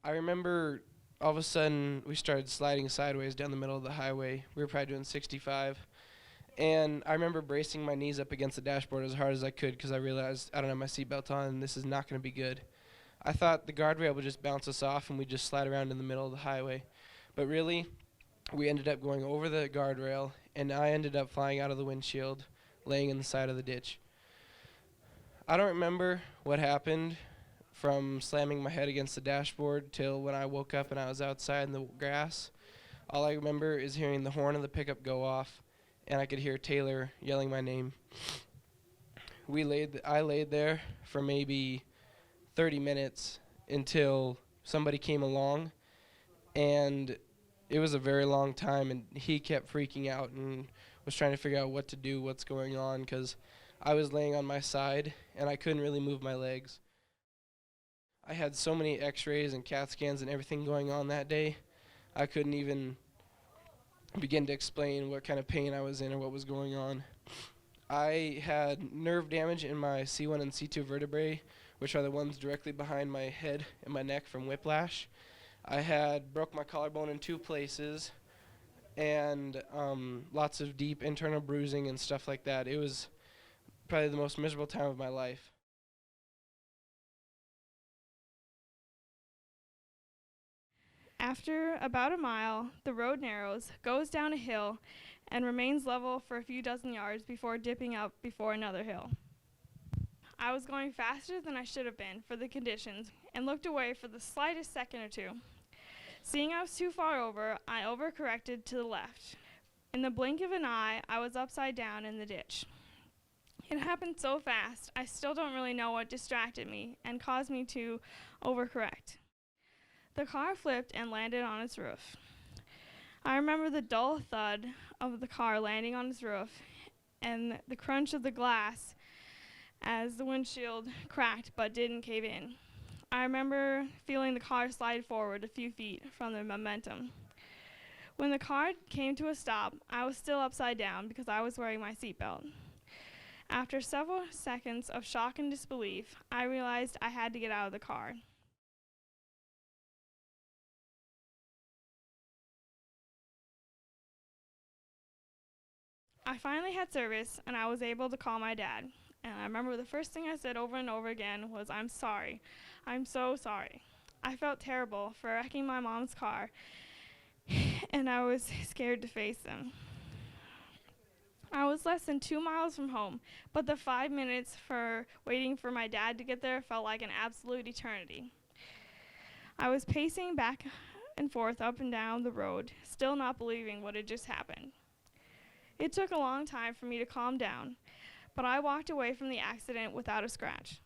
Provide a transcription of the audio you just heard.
I remember all of a sudden we started sliding sideways down the middle of the highway. We were probably doing 65. And I remember bracing my knees up against the dashboard as hard as I could because I realized I don't have my seatbelt on and this is not going to be good. I thought the guardrail would just bounce us off and we'd just slide around in the middle of the highway. But really, we ended up going over the guardrail and I ended up flying out of the windshield, laying in the side of the ditch. I don't remember what happened from slamming my head against the dashboard till when I woke up and I was outside in the grass. All I remember is hearing the horn of the pickup go off, and I could hear Taylor yelling my name. I laid there for maybe 30 minutes until somebody came along, and it was a very long time, and he kept freaking out and was trying to figure out what to do, what's going on, because I was laying on my side, and I couldn't really move my legs. I had so many x-rays and CAT scans and everything going on that day, I couldn't even begin to explain what kind of pain I was in or what was going on. I had nerve damage in my C1 and C2 vertebrae, which are the ones directly behind my head and my neck from whiplash. I had broke my collarbone in 2 places and lots of deep internal bruising and stuff like that. It was probably the most miserable time of my life. After about a mile, the road narrows, goes down a hill, and remains level for a few dozen yards before dipping up before another hill. I was going faster than I should have been for the conditions and looked away for the slightest second or two. Seeing I was too far over, I overcorrected to the left. In the blink of an eye, I was upside down in the ditch. It happened so fast, I still don't really know what distracted me and caused me to overcorrect. The car flipped and landed on its roof. I remember the dull thud of the car landing on its roof and the crunch of the glass as the windshield cracked but didn't cave in. I remember feeling the car slide forward a few feet from the momentum. When the car came to a stop, I was still upside down because I was wearing my seatbelt. After several seconds of shock and disbelief, I realized I had to get out of the car. I finally had service, and I was able to call my dad. And I remember the first thing I said over and over again was, "I'm sorry. I'm so sorry." I felt terrible for wrecking my mom's car, and I was scared to face him. I was less than 2 miles from home, but the 5 minutes for waiting for my dad to get there felt like an absolute eternity. I was pacing back and forth up and down the road, still not believing what had just happened. It took a long time for me to calm down, but I walked away from the accident without a scratch.